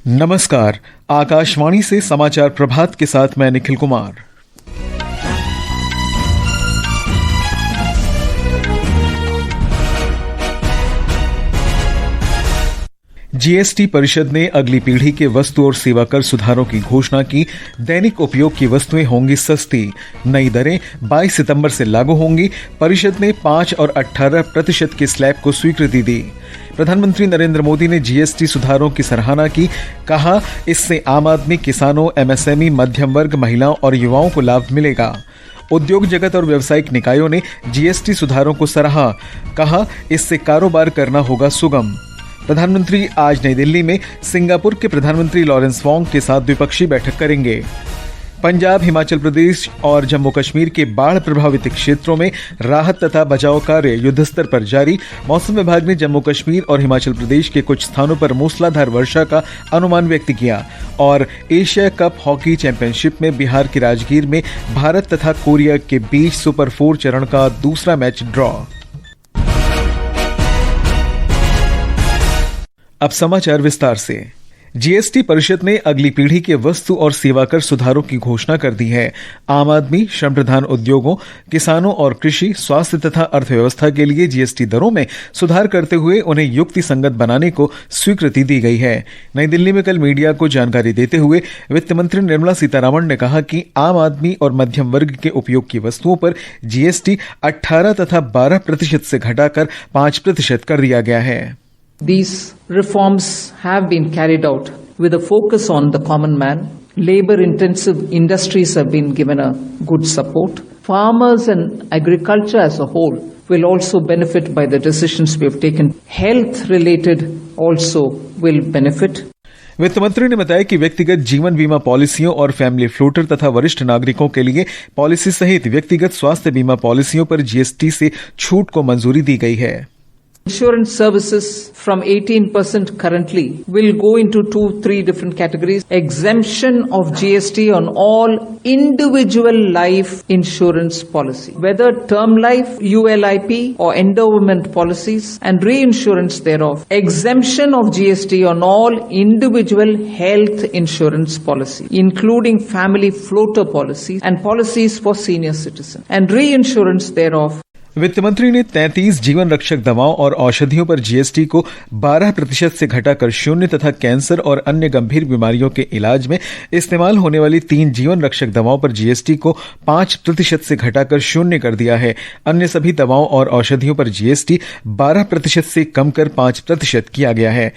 नमस्कार। आकाशवाणी से समाचार प्रभात के साथ मैं निखिल कुमार। जीएसटी परिषद ने अगली पीढ़ी के वस्तु और सेवा कर सुधारों की घोषणा की। दैनिक उपयोग की वस्तुएं होंगी सस्ती। नई दरें 22 सितंबर से लागू होंगी। परिषद ने 5 और 18% के स्लैब को स्वीकृति दी। प्रधानमंत्री नरेंद्र मोदी ने जीएसटी सुधारों की सराहना की। कहा, इससे आम आदमी, किसानों, एमएसएमई, मध्यम वर्ग, महिलाओं और युवाओं को लाभ मिलेगा। उद्योग जगत और व्यावसायिक निकायों ने जीएसटी सुधारों को सराहा। कहा, इससे कारोबार करना होगा सुगम। प्रधानमंत्री आज नई दिल्ली में सिंगापुर के प्रधानमंत्री लॉरेंस वोंग के साथ द्विपक्षीय बैठक करेंगे। पंजाब, हिमाचल प्रदेश और जम्मू कश्मीर के बाढ़ प्रभावित क्षेत्रों में राहत तथा बचाव कार्य युद्धस्तर पर जारी। मौसम विभाग ने जम्मू कश्मीर और हिमाचल प्रदेश के कुछ स्थानों पर मूसलाधार वर्षा का अनुमान व्यक्त किया। और एशिया कप हॉकी चैंपियनशिप में बिहार के राजगीर में भारत तथा कोरिया के बीच सुपर 4 चरण का दूसरा मैच ड्रॉ। अब समाचार विस्तार से। जीएसटी परिषद ने अगली पीढ़ी के वस्तु और सेवा कर सुधारों की घोषणा कर दी है। आम आदमी, श्रम प्रधान उद्योगों, किसानों और कृषि, स्वास्थ्य तथा अर्थव्यवस्था के लिए जीएसटी दरों में सुधार करते हुए उन्हें युक्ति संगत बनाने को स्वीकृति दी गई है। नई दिल्ली में कल मीडिया को जानकारी देते हुए वित्त मंत्री निर्मला सीतारामन ने कहा कि आम आदमी और मध्यम वर्ग के उपयोग की वस्तुओं पर जीएसटी 18 तथा 12% से घटाकर 5% कर दिया गया है। These reforms have been carried out with a focus on the common man. Labor-intensive industries have been given a good support. Farmers and agriculture as a whole will also benefit by the decisions we have taken. Health-related also will benefit. वित्त मंत्री ने बताया कि व्यक्तिगत जीवन बीमा पॉलिसियों और family floater तथा वरिष्ठ नागरिकों के लिए पॉलिसी सहित व्यक्तिगत स्वास्थ्य बीमा पॉलिसियों पर जीएसटी से छूट को मंजूरी दी गई है। Insurance services from 18% currently will go into 2-3 different categories. Exemption of GST on all individual life insurance policy, whether term life, ULIP or endowment policies and reinsurance thereof. Exemption of GST on all individual health insurance policy, including family floater policies and policies for senior citizens and reinsurance thereof. वित्त मंत्री ने 33 जीवन रक्षक दवाओं और औषधियों पर GST को 12% से घटाकर 0 तथा कैंसर और अन्य गंभीर बीमारियों के इलाज में इस्तेमाल होने वाली 3 जीवन रक्षक दवाओं पर जीएसटी को 5% से घटाकर 0 कर दिया है। अन्य सभी दवाओं और औषधियों पर जीएसटी 12% से कम कर 5% किया गया है।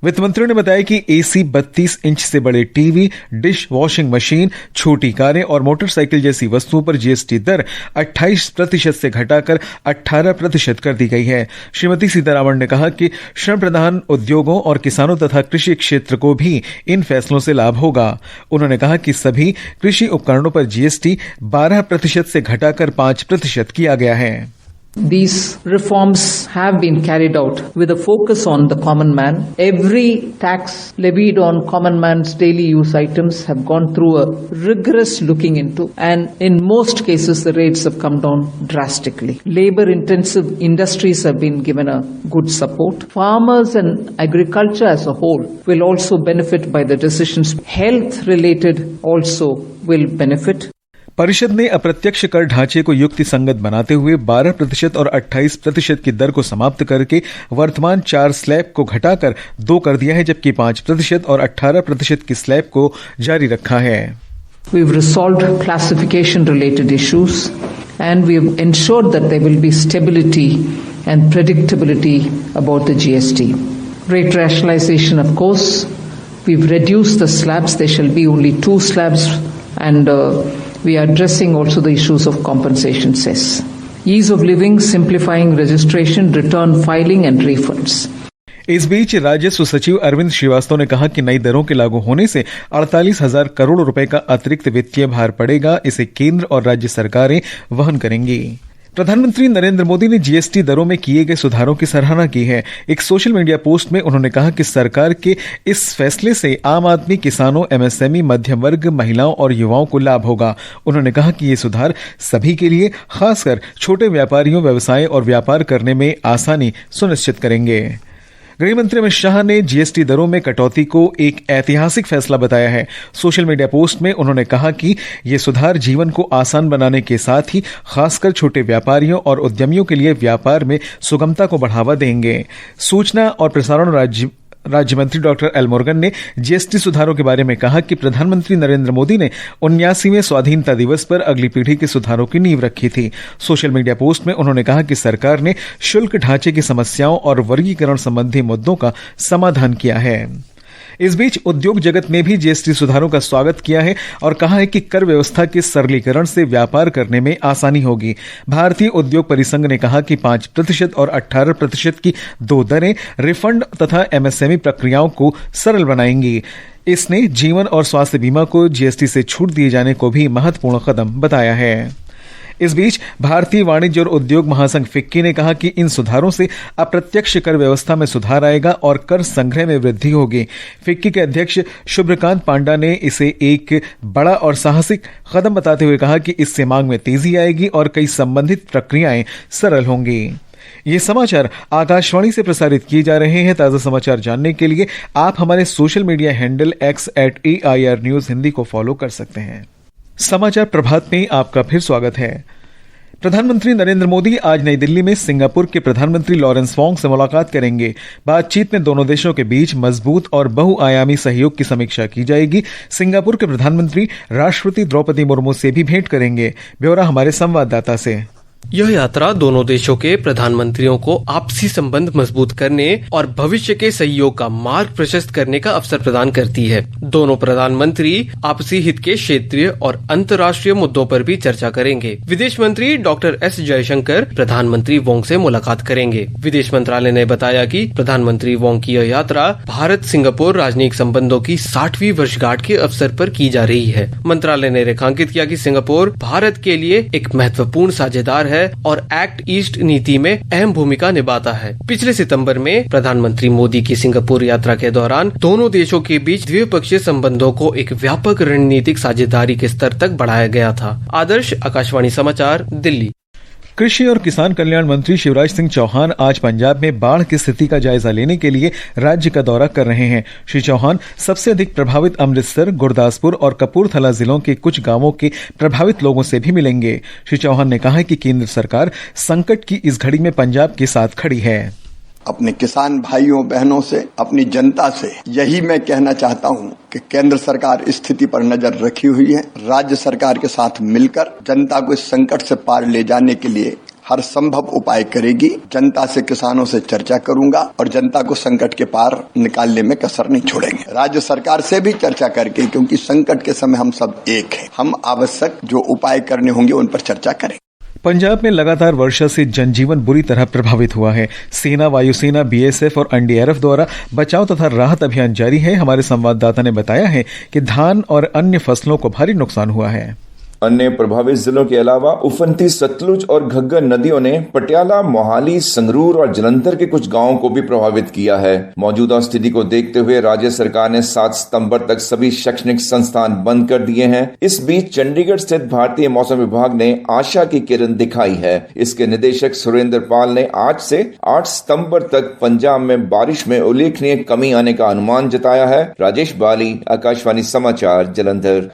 वित्त मंत्री ने बताया कि एसी, 32 इंच से बड़े टीवी, डिश वॉशिंग मशीन, छोटी कारें और मोटरसाइकिल जैसी वस्तुओं पर जीएसटी दर 28% से घटाकर 18% कर दी गई है। श्रीमती सीतारामन ने कहा कि श्रम प्रधान उद्योगों और किसानों तथा कृषि क्षेत्र को भी इन फैसलों से लाभ होगा। उन्होंने कहा कि सभी कृषि उपकरणों पर जीएसटी 12% से घटाकर 5% किया गया है। These reforms have been carried out with a focus on the common man. Every tax levied on common man's daily use items have gone through a rigorous looking into, and in most cases the rates have come down drastically. Labor-intensive industries have been given a good support. Farmers and agriculture as a whole will also benefit by the decisions. Health-related also will benefit. परिषद ने अप्रत्यक्ष कर ढांचे को युक्ति संगत बनाते हुए 12% और 28% की दर को समाप्त करके वर्तमान 4 स्लैब को घटाकर 2 कर दिया है, जबकि 5% और 18% की स्लैब को जारी रखा है। We've resolved classification related issues and we've ensured that there will be stability and predictability about the GST. Rate rationalization, of course, we've reduced the slabs. There shall be only 2 slabs and we are addressing also the issues of compensation cess. Ease of living, simplifying registration, return filing and refunds. इस बीच राजस्व सचिव अरविंद श्रीवास्तव ने कहा कि नई दरों के लागू होने से 48,000 करोड़ रुपए का अतिरिक्त वित्तीय भार पड़ेगा। इसे केंद्र और राज्य सरकारें वहन करेंगी। प्रधानमंत्री नरेंद्र मोदी ने जीएसटी दरों में किए गए सुधारों की सराहना की है। एक सोशल मीडिया पोस्ट में उन्होंने कहा कि सरकार के इस फैसले से आम आदमी, किसानों, एमएसएमई, मध्यम वर्ग, महिलाओं और युवाओं को लाभ होगा। उन्होंने कहा कि ये सुधार सभी के लिए, खासकर छोटे व्यापारियों, व्यवसाय और व्यापार करने में आसानी सुनिश्चित करेंगे। गृह मंत्री अमित शाह ने जीएसटी दरों में कटौती को एक ऐतिहासिक फैसला बताया है। सोशल मीडिया पोस्ट में उन्होंने कहा कि ये सुधार जीवन को आसान बनाने के साथ ही खासकर छोटे व्यापारियों और उद्यमियों के लिए व्यापार में सुगमता को बढ़ावा देंगे। सूचना और प्रसारण राज्य मंत्री डॉक्टर एल मुरुगन ने जीएसटी सुधारों के बारे में कहा कि प्रधानमंत्री नरेंद्र मोदी ने 79वें स्वाधीनता दिवस पर अगली पीढ़ी के सुधारों की नींव रखी थी। सोशल मीडिया पोस्ट में उन्होंने कहा कि सरकार ने शुल्क ढांचे की समस्याओं और वर्गीकरण संबंधी मुद्दों का समाधान किया है। इस बीच उद्योग जगत ने भी जीएसटी सुधारों का स्वागत किया है और कहा है कि कर व्यवस्था के सरलीकरण से व्यापार करने में आसानी होगी। भारतीय उद्योग परिसंघ ने कहा कि 5% और 18% की दो दरें रिफंड तथा एमएसएमई प्रक्रियाओं को सरल बनाएंगी। इसने जीवन और स्वास्थ्य बीमा को जीएसटी से छूट दिए जाने को भी महत्वपूर्ण कदम बताया है। इस बीच भारतीय वाणिज्य और उद्योग महासंघ फिक्की ने कहा कि इन सुधारों से अप्रत्यक्ष कर व्यवस्था में सुधार आएगा और कर संग्रह में वृद्धि होगी। फिक्की के अध्यक्ष शुभ्रकांत पांडा ने इसे एक बड़ा और साहसिक कदम बताते हुए कहा कि इससे मांग में तेजी आएगी और कई संबंधित प्रक्रियाएं सरल होंगी। ये समाचार आकाशवाणी से प्रसारित किए जा रहे हैं। ताजा समाचार जानने के लिए आप हमारे social media handle x@AIR News Hindi को फॉलो कर सकते हैं। समाचार प्रभात में आपका फिर स्वागत है। प्रधानमंत्री नरेंद्र मोदी आज नई दिल्ली में सिंगापुर के प्रधानमंत्री लॉरेंस वोंग से मुलाकात करेंगे। बातचीत में दोनों देशों के बीच मजबूत और बहुआयामी सहयोग की समीक्षा की जाएगी। सिंगापुर के प्रधानमंत्री राष्ट्रपति द्रौपदी मुर्मू से भी भेंट करेंगे। ब्यौरा हमारे संवाददाता से। यह यात्रा दोनों देशों के प्रधानमंत्रियों को आपसी संबंध मजबूत करने और भविष्य के सहयोग का मार्ग प्रशस्त करने का अवसर प्रदान करती है। दोनों प्रधानमंत्री आपसी हित के क्षेत्रीय और अंतर्राष्ट्रीय मुद्दों पर भी चर्चा करेंगे। विदेश मंत्री डॉक्टर एस जयशंकर प्रधानमंत्री वोंग से मुलाकात करेंगे। विदेश मंत्रालय ने बताया कि प्रधानमंत्री वोंग की यह यात्रा भारत सिंगापुर राजनयिक संबंधों की 60वीं वर्षगांठ के अवसर पर की जा रही है। मंत्रालय ने रेखांकित किया कि सिंगापुर भारत के लिए एक महत्वपूर्ण साझेदार है और एक्ट ईस्ट नीति में अहम भूमिका निभाता है। पिछले सितंबर में प्रधानमंत्री मोदी की सिंगापुर यात्रा के दौरान दोनों देशों के बीच द्विपक्षीय संबंधों को एक व्यापक रणनीतिक साझेदारी के स्तर तक बढ़ाया गया था। आदर्श, आकाशवाणी समाचार, दिल्ली। कृषि और किसान कल्याण मंत्री शिवराज सिंह चौहान आज पंजाब में बाढ़ की स्थिति का जायजा लेने के लिए राज्य का दौरा कर रहे हैं। श्री चौहान सबसे अधिक प्रभावित अमृतसर, गुरदासपुर और कपूरथला जिलों के कुछ गांवों के प्रभावित लोगों से भी मिलेंगे। श्री चौहान ने कहा कि केंद्र सरकार संकट की इस घड़ी में पंजाब के साथ खड़ी है। अपने किसान भाइयों बहनों से, अपनी जनता से यही मैं कहना चाहता हूं कि केंद्र सरकार इस स्थिति पर नजर रखी हुई है। राज्य सरकार के साथ मिलकर जनता को इस संकट से पार ले जाने के लिए हर संभव उपाय करेगी। जनता से, किसानों से चर्चा करूंगा और जनता को संकट के पार निकालने में कसर नहीं छोड़ेंगे। राज्य सरकार से भी चर्चा करके, क्योंकि संकट के समय हम सब एक हैं, हम आवश्यक जो उपाय करने होंगे उन पर चर्चा करें। पंजाब में लगातार वर्षा से जनजीवन बुरी तरह प्रभावित हुआ है। सेना, वायुसेना, बीएसएफ और एनडीआरएफ द्वारा बचाव तथा राहत अभियान जारी है। हमारे संवाददाता ने बताया है कि धान और अन्य फसलों को भारी नुकसान हुआ है। अन्य प्रभावित जिलों के अलावा उफनती सतलुज और घग्गर नदियों ने पटियाला, मोहाली, संगरूर और जलंधर के कुछ गांवों को भी प्रभावित किया है। मौजूदा स्थिति को देखते हुए राज्य सरकार ने 7 सितंबर तक सभी शैक्षणिक संस्थान बंद कर दिए हैं। इस बीच चंडीगढ़ स्थित भारतीय मौसम विभाग ने आशा की किरण दिखाई है। इसके निदेशक सुरेंद्र पाल ने आज से 8 सितंबर तक पंजाब में बारिश में उल्लेखनीय कमी आने का अनुमान जताया है। राजेश बाली, आकाशवाणी समाचार, जलंधर।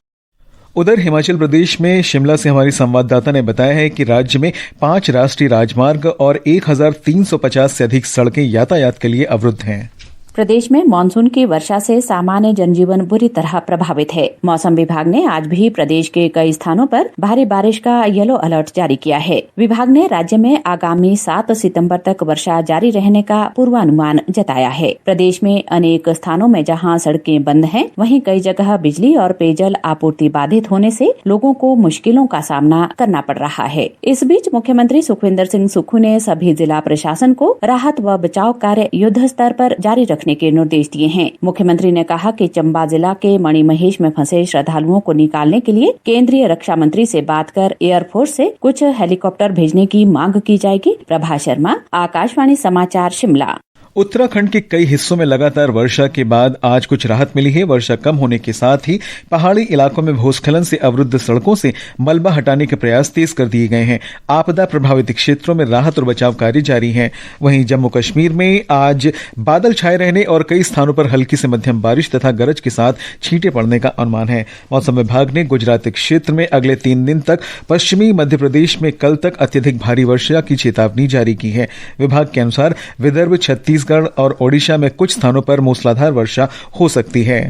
उधर हिमाचल प्रदेश में शिमला से हमारी संवाददाता ने बताया है कि राज्य में 5 राष्ट्रीय राजमार्ग और 1350 से अधिक सड़कें यातायात के लिए अवरुद्ध हैं। प्रदेश में मानसून की वर्षा से सामान्य जनजीवन बुरी तरह प्रभावित है। मौसम विभाग ने आज भी प्रदेश के कई स्थानों पर भारी बारिश का येलो अलर्ट जारी किया है। विभाग ने राज्य में आगामी 7 सितंबर तक वर्षा जारी रहने का पूर्वानुमान जताया है। प्रदेश में अनेक स्थानों में जहां सड़कें बंद हैं, वहीं कई जगह बिजली और पेयजल आपूर्ति बाधित होने से लोगों को मुश्किलों का सामना करना पड़ रहा है। इस बीच मुख्यमंत्री सुखविंदर सिंह सुक्खू ने सभी जिला प्रशासन को राहत व बचाव कार्य युद्ध स्तर पर जारी रखने के निर्देश दिए हैं। मुख्यमंत्री ने कहा कि चंबा जिला के मणिमहेश में फंसे श्रद्धालुओं को निकालने के लिए केंद्रीय रक्षा मंत्री से बात कर एयरफोर्स से कुछ हेलीकॉप्टर भेजने की मांग की जाएगी। प्रभा शर्मा, आकाशवाणी समाचार, शिमला। उत्तराखंड के कई हिस्सों में लगातार वर्षा के बाद आज कुछ राहत मिली है। वर्षा कम होने के साथ ही पहाड़ी इलाकों में भूस्खलन से अवरुद्ध सड़कों से मलबा हटाने के प्रयास तेज कर दिए गए हैं। आपदा प्रभावित क्षेत्रों में राहत और बचाव कार्य जारी है। वहीं जम्मू कश्मीर में आज बादल छाए रहने और कई स्थानों पर हल्की से मध्यम बारिश तथा गरज के साथ छींटे पड़ने का अनुमान है। मौसम विभाग ने गुजरात क्षेत्र में अगले 3 दिन तक पश्चिमी मध्य प्रदेश में कल तक अत्यधिक भारी वर्षा की चेतावनी जारी की है। विभाग के अनुसार विदर्भ, छत्तीसगढ़ और ओडिशा में कुछ स्थानों पर मूसलाधार वर्षा हो सकती है।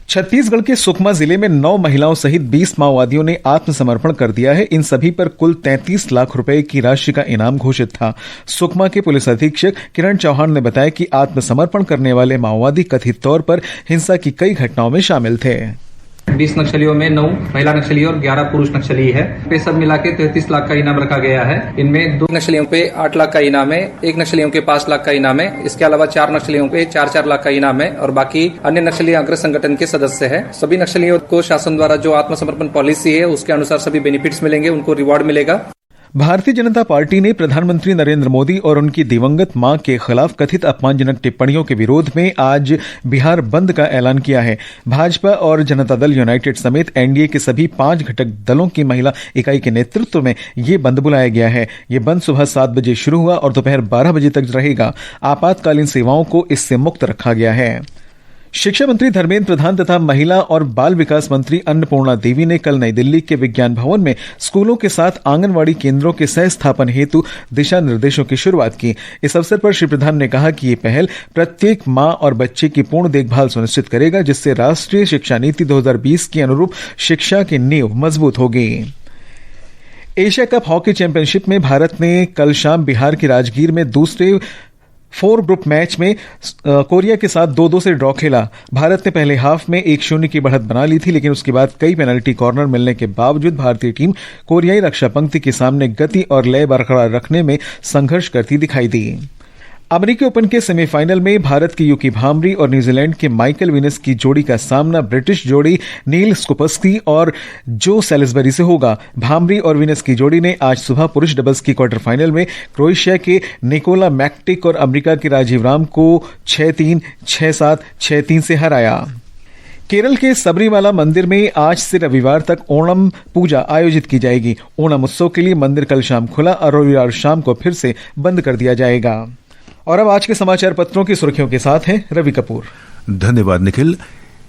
छत्तीसगढ़ के सुकमा जिले में 9 महिलाओं सहित 20 माओवादियों ने आत्मसमर्पण कर दिया है। इन सभी पर कुल 33 लाख रुपए की राशि का इनाम घोषित था। सुकमा के पुलिस अधीक्षक किरण चौहान ने बताया कि आत्मसमर्पण करने वाले माओवादी कथित तौर पर हिंसा की कई घटनाओं में शामिल थे। 20 नक्सलियों में 9 महिला नक्सली और 11 पुरुष नक्सली है। पे सब मिला के 33 लाख का इनाम रखा गया है। इनमें 2 नक्सलियों पे 8 लाख का इनाम है, 1 नक्सलियों के 5 लाख का इनाम है। इसके अलावा 4 नक्सलियों पे 4-4 लाख का इनाम है और बाकी अन्य नक्सली अग्र संगठन के सदस्य है। सभी नक्सलियों को शासन द्वारा जो आत्मसमर्पण पॉलिसी है उसके अनुसार सभी बेनिफिट्स मिलेंगे, उनको रिवॉर्ड मिलेगा। भारतीय जनता पार्टी ने प्रधानमंत्री नरेंद्र मोदी और उनकी दिवंगत मां के खिलाफ कथित अपमानजनक टिप्पणियों के विरोध में आज बिहार बंद का ऐलान किया है। भाजपा और जनता दल यूनाइटेड समेत एनडीए के सभी 5 घटक दलों की महिला इकाई के नेतृत्व में यह बंद बुलाया गया है। यह बंद सुबह 7 बजे शुरू हुआ और दोपहर 12 बजे तक रहेगा। आपातकालीन सेवाओं को इससे मुक्त रखा गया है। शिक्षा मंत्री धर्मेंद्र प्रधान तथा महिला और बाल विकास मंत्री अन्नपूर्णा देवी ने कल नई दिल्ली के विज्ञान भवन में स्कूलों के साथ आंगनवाड़ी केंद्रों के सह स्थापन हेतु दिशा निर्देशों की शुरुआत की। इस अवसर पर श्री प्रधान ने कहा कि ये पहल प्रत्येक मां और बच्चे की पूर्ण देखभाल सुनिश्चित करेगा, जिससे राष्ट्रीय शिक्षा नीति 2020 के अनुरूप शिक्षा की नींव मजबूत होगी। एशिया कप हॉकी चैंपियनशिप में भारत ने कल शाम बिहार के राजगीर में दूसरे 4 ग्रुप मैच में कोरिया के साथ 2-2 से ड्रॉ खेला। भारत ने पहले हाफ में 1-0 की बढ़त बना ली थी, लेकिन उसके बाद कई पेनल्टी कॉर्नर मिलने के बावजूद भारतीय टीम कोरियाई रक्षा पंक्ति के सामने गति और लय बरकरार रखने में संघर्ष करती दिखाई दी। अमेरिकी ओपन के सेमीफाइनल में भारत की यूकी भांबरी और न्यूजीलैंड के माइकल विनस की जोड़ी का सामना ब्रिटिश जोड़ी नील स्कोपस्की और जो सैलिसबरी से होगा। भांबरी और विनस की जोड़ी ने आज सुबह पुरुष डबल्स की क्वार्टर फाइनल में क्रोएशिया के निकोला मैक्टिक और अमेरिका के राजीव राम को 6-3, 6-7, 6-3 से हराया। केरल के सबरीमाला मंदिर में आज से रविवार तक ओणम पूजा आयोजित की जाएगी। ओणम उत्सव के लिए मंदिर कल शाम खुला और रविवार शाम को फिर से बंद कर दिया जाएगा। और अब आज के समाचार पत्रों की सुर्खियों के साथ हैं रवि कपूर। धन्यवाद निखिल।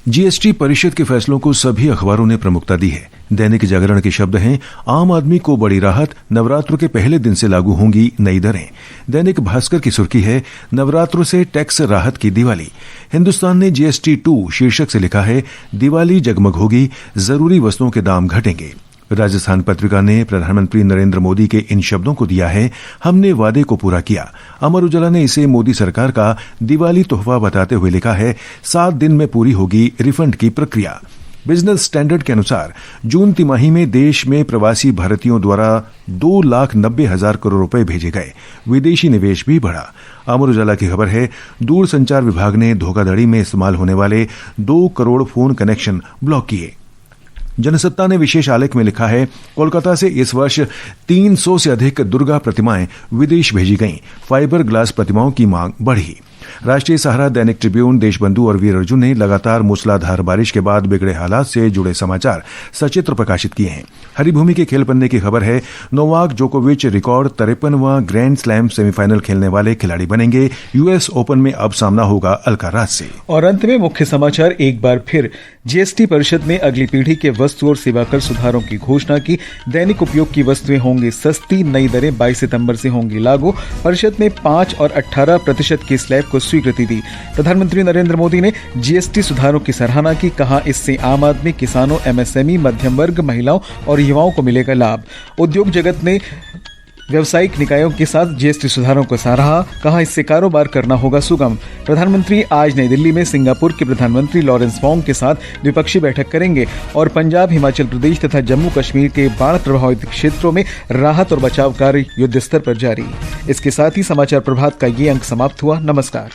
जीएसटी परिषद के फैसलों को सभी अखबारों ने प्रमुखता दी है। दैनिक जागरण के शब्द हैं, आम आदमी को बड़ी राहत, नवरात्र के पहले दिन से लागू होंगी नई दरें। दैनिक भास्कर की सुर्खी है, नवरात्रों से टैक्स राहत की दिवाली। हिंदुस्तान ने जीएसटी 2 शीर्षक से लिखा है, दिवाली जगमग होगी, जरूरी वस्तुओं के दाम घटेंगे। राजस्थान पत्रिका ने प्रधानमंत्री नरेंद्र मोदी के इन शब्दों को दिया है, हमने वादे को पूरा किया। अमर उजाला ने इसे मोदी सरकार का दिवाली तोहफा बताते हुए लिखा है, 7 दिन में पूरी होगी रिफंड की प्रक्रिया। बिजनेस स्टैंडर्ड के अनुसार जून तिमाही में देश में प्रवासी भारतीयों द्वारा 2,90,000 करोड़ रुपए भेजे गए। विदेशी निवेश भी बढ़ा। अमर उजाला की खबर है, दूरसंचार विभाग ने धोखाधड़ी में इस्तेमाल होने वाले 2 करोड़ फोन कनेक्शन ब्लॉक किए। जनसत्ता ने विशेष आलेख में लिखा है, कोलकाता से इस वर्ष 300 से अधिक दुर्गा प्रतिमाएं विदेश भेजी गईं। फाइबर ग्लास प्रतिमाओं की मांग बढ़ी। राष्ट्रीय सहारा, दैनिक ट्रिब्यून, देशबंधु और वीर अर्जुन ने लगातार मूसलाधार बारिश के बाद बिगड़े हालात से जुड़े समाचार सचित्र प्रकाशित किए हैं। हरिभूमि के खेल पन्ने की खबर है, नोवाक जोकोविच रिकॉर्ड 53वां ग्रैंड स्लैम सेमीफाइनल खेलने वाले खिलाड़ी बनेंगे। यूएस ओपन में अब सामना होगा अल्काराज से। और अंत में मुख्य समाचार एक बार फिर। जीएसटी परिषद ने अगली पीढ़ी के वस्तु और सेवा कर सुधारों की घोषणा की। दैनिक उपयोग की वस्तुएं होंगी सस्ती, नई दरें 22 सितंबर से होंगी लागू। परिषद ने 5 और 18% की स्लैब को स्वीकृति दी। प्रधानमंत्री नरेंद्र मोदी ने जीएसटी सुधारों की सराहना की, कहा इससे आम आदमी, किसानों, एमएसएमई, मध्यम वर्ग, महिलाओं और युवाओं को मिलेगा लाभ। उद्योग जगत ने व्यावसायिक निकायों के साथ जीएसटी सुधारों को सराहा, कहा इससे कारोबार करना होगा सुगम। प्रधानमंत्री आज नई दिल्ली में सिंगापुर के प्रधानमंत्री लॉरेंस वोंग के साथ द्विपक्षीय बैठक करेंगे और पंजाब, हिमाचल प्रदेश तथा जम्मू कश्मीर के बाढ़ प्रभावित क्षेत्रों में राहत और बचाव कार्य युद्ध स्तर पर जारी। इसके साथ ही समाचार प्रभात का ये अंक समाप्त हुआ। नमस्कार।